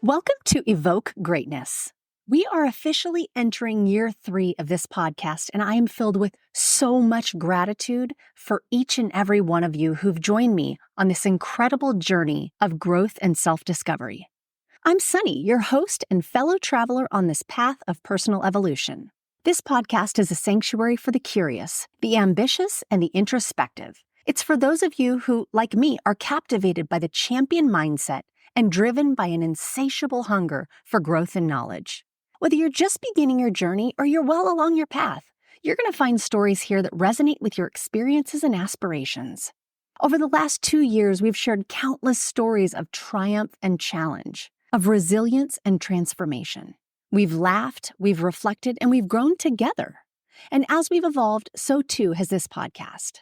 Welcome to Evoke Greatness. We are officially entering year 3 of this podcast, and I am filled with so much gratitude for each and every one of you who've joined me on this incredible journey of growth and self-discovery. I'm Sonnie, your host and fellow traveler on this path of personal evolution. This podcast is a sanctuary for the curious, the ambitious, and the introspective. It's for those of you who, like me, are captivated by the champion mindset and driven by an insatiable hunger for growth and knowledge. Whether you're just beginning your journey or you're well along your path, you're going to find stories here that resonate with your experiences and aspirations. Over the last 2 years, we've shared countless stories of triumph and challenge, of resilience and transformation. We've laughed, we've reflected, and we've grown together. And as we've evolved, so too has this podcast.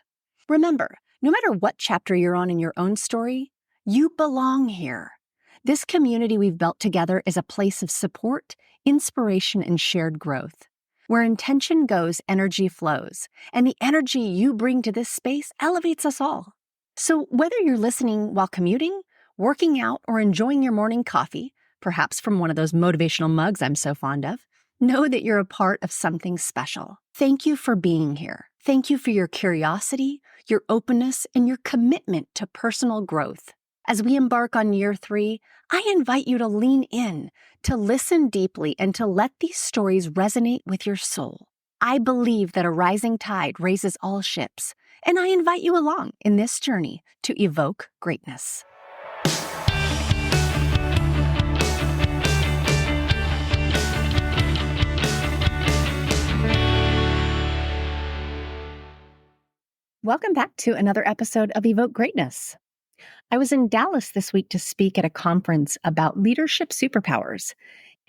Remember, no matter what chapter you're on in your own story, you belong here. This community we've built together is a place of support, inspiration, and shared growth. Where intention goes, energy flows, and the energy you bring to this space elevates us all. So whether you're listening while commuting, working out, or enjoying your morning coffee, perhaps from one of those motivational mugs I'm so fond of, know that you're a part of something special. Thank you for being here. Thank you for your curiosity, your openness, and your commitment to personal growth. As we embark on year 3, I invite you to lean in, to listen deeply, and to let these stories resonate with your soul. I believe that a rising tide raises all ships, and I invite you along in this journey to evoke greatness. Welcome back to another episode of Evoke Greatness. I was in Dallas this week to speak at a conference about leadership superpowers,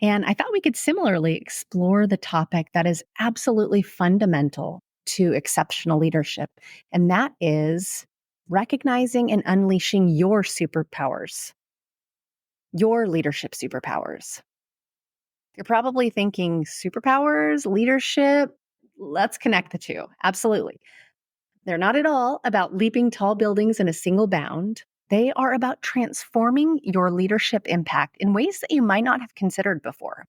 and I thought we could similarly explore the topic that is absolutely fundamental to exceptional leadership, and that is recognizing and unleashing your superpowers, your leadership superpowers. You're probably thinking, superpowers, leadership, let's connect the two. Absolutely. They're not at all about leaping tall buildings in a single bound. They are about transforming your leadership impact in ways that you might not have considered before.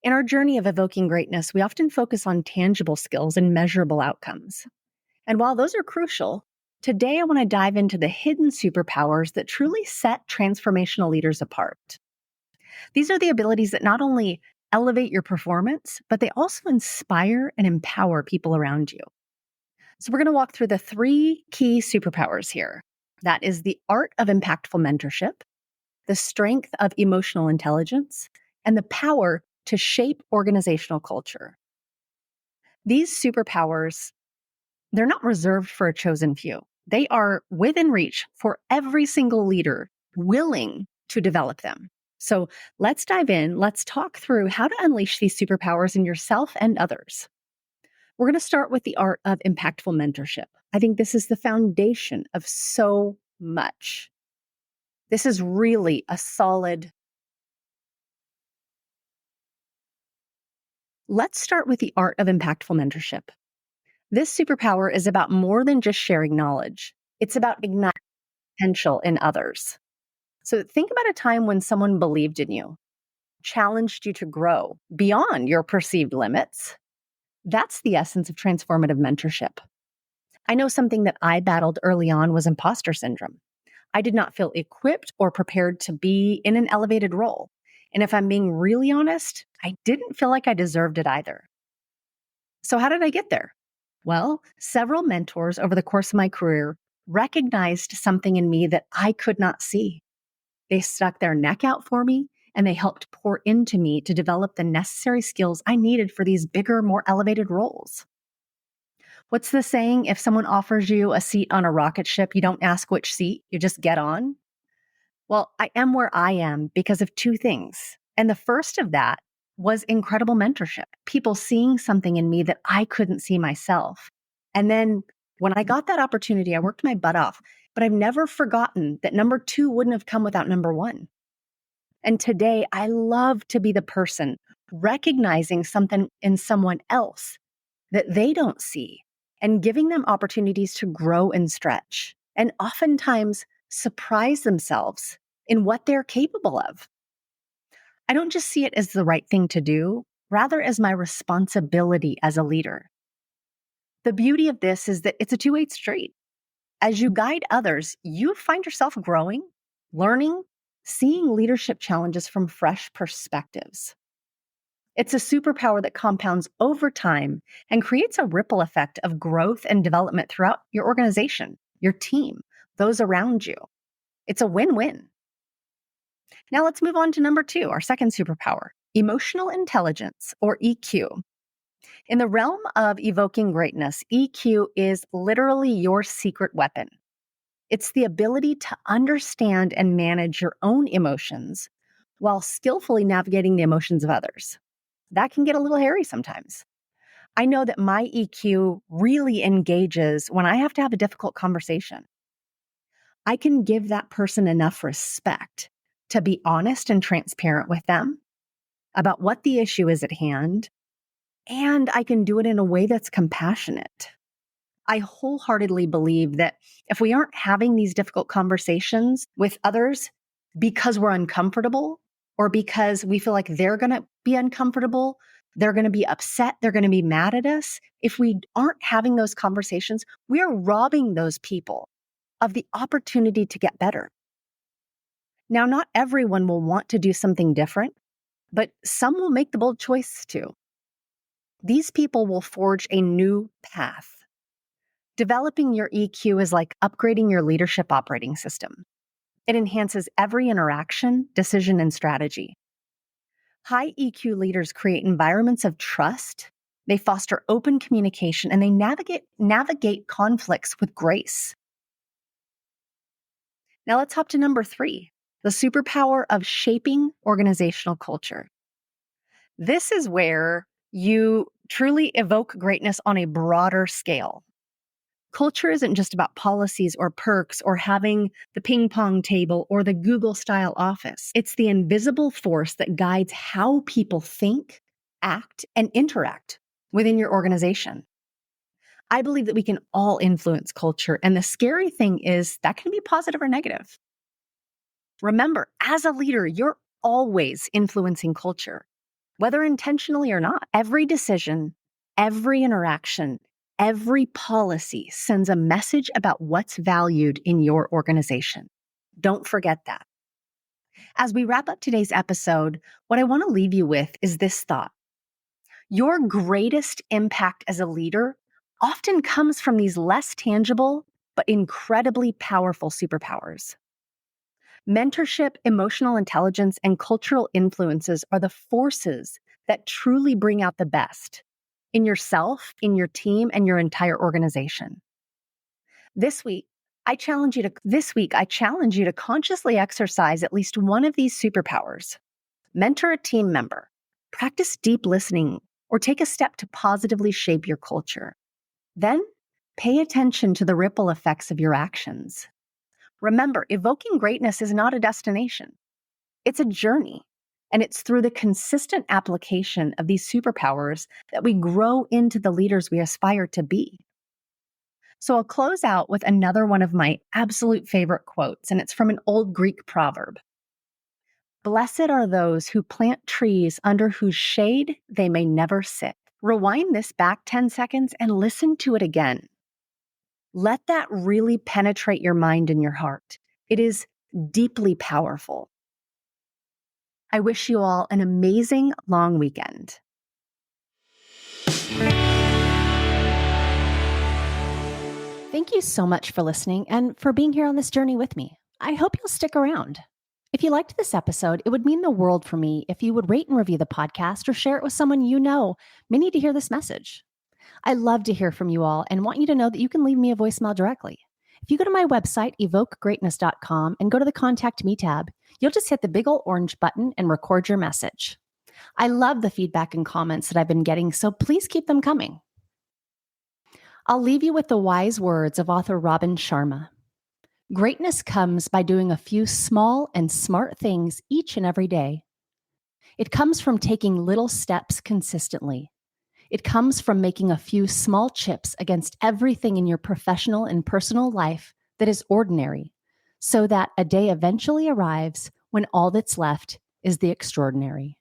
In our journey of evoking greatness, we often focus on tangible skills and measurable outcomes. And while those are crucial, today I want to dive into the hidden superpowers that truly set transformational leaders apart. These are the abilities that not only elevate your performance, but they also inspire and empower people around you. So we're going to walk through the 3 key superpowers here. That is the art of impactful mentorship, the strength of emotional intelligence, and the power to shape organizational culture. These superpowers, they're not reserved for a chosen few. They are within reach for every single leader willing to develop them. So let's dive in. Let's talk through how to unleash these superpowers in yourself and others. We're going to start with the art of impactful mentorship. I think this is the foundation of so much. This is really a solid. Let's start with the art of impactful mentorship. This superpower is about more than just sharing knowledge. It's about igniting potential in others. So think about a time when someone believed in you, challenged you to grow beyond your perceived limits. That's the essence of transformative mentorship. I know something that I battled early on was imposter syndrome. I did not feel equipped or prepared to be in an elevated role. And if I'm being really honest, I didn't feel like I deserved it either. So how did I get there? Well, several mentors over the course of my career recognized something in me that I could not see. They stuck their neck out for me, and they helped pour into me to develop the necessary skills I needed for these bigger, more elevated roles. What's the saying? If someone offers you a seat on a rocket ship, you don't ask which seat, you just get on. Well, I am where I am because of 2 things. And the first of that was incredible mentorship. People seeing something in me that I couldn't see myself. And then when I got that opportunity, I worked my butt off. But I've never forgotten that number 2 wouldn't have come without number 1. And today, I love to be the person recognizing something in someone else that they don't see and giving them opportunities to grow and stretch. and oftentimes surprise themselves in what they're capable of. I don't just see it as the right thing to do, rather as my responsibility as a leader. The beauty of this is that it's a two-way street. As you guide others, you find yourself growing, learning, seeing leadership challenges from fresh perspectives. It's a superpower that compounds over time and creates a ripple effect of growth and development throughout your organization, your team, those around you. It's a win-win. Now let's move on to number 2, our second superpower, emotional intelligence, or EQ. In the realm of evoking greatness, EQ is literally your secret weapon. It's the ability to understand and manage your own emotions while skillfully navigating the emotions of others. That can get a little hairy sometimes. I know that my EQ really engages when I have to have a difficult conversation. I can give that person enough respect to be honest and transparent with them about what the issue is at hand, and I can do it in a way that's compassionate. I wholeheartedly believe that if we aren't having these difficult conversations with others because we're uncomfortable or because we feel like they're going to be uncomfortable, they're going to be upset, they're going to be mad at us, if we aren't having those conversations, we are robbing those people of the opportunity to get better. Now, not everyone will want to do something different, but some will make the bold choice to. These people will forge a new path. Developing your EQ is like upgrading your leadership operating system. It enhances every interaction, decision, and strategy. High EQ leaders create environments of trust, they foster open communication, and they navigate conflicts with grace. Now let's hop to number 3, the superpower of shaping organizational culture. This is where you truly evoke greatness on a broader scale. Culture isn't just about policies or perks or having the ping pong table or the Google-style office. It's the invisible force that guides how people think, act, and interact within your organization. I believe that we can all influence culture, and the scary thing is that can be positive or negative. Remember, as a leader, you're always influencing culture, whether intentionally or not. Every decision, every interaction, every policy sends a message about what's valued in your organization. Don't forget that. As we wrap up today's episode, what I want to leave you with is this thought. Your greatest impact as a leader often comes from these less tangible but incredibly powerful superpowers. Mentorship, emotional intelligence, and cultural influences are the forces that truly bring out the best in yourself, in your team, and your entire organization. This week, I challenge you to consciously exercise at least one of these superpowers. Mentor a team member, practice deep listening, or take a step to positively shape your culture. Then, pay attention to the ripple effects of your actions. Remember, evoking greatness is not a destination. It's a journey, and it's through the consistent application of these superpowers that we grow into the leaders we aspire to be. So I'll close out with another one of my absolute favorite quotes, and it's from an old Greek proverb. Blessed are those who plant trees under whose shade they may never sit. Rewind this back 10 seconds and listen to it again. Let that really penetrate your mind and your heart. It is deeply powerful. I wish you all an amazing long weekend. Thank you so much for listening and for being here on this journey with me. I hope you'll stick around. If you liked this episode, it would mean the world for me if you would rate and review the podcast or share it with someone you know may need to hear this message. I love to hear from you all and want you to know that you can leave me a voicemail directly. If you go to my website, evokegreatness.com, and go to the Contact Me tab, you'll just hit the big old orange button and record your message. I love the feedback and comments that I've been getting, so please keep them coming. I'll leave you with the wise words of author Robin Sharma. Greatness comes by doing a few small and smart things each and every day. It comes from taking little steps consistently. It comes from making a few small chips against everything in your professional and personal life that is ordinary, so that a day eventually arrives when all that's left is the extraordinary.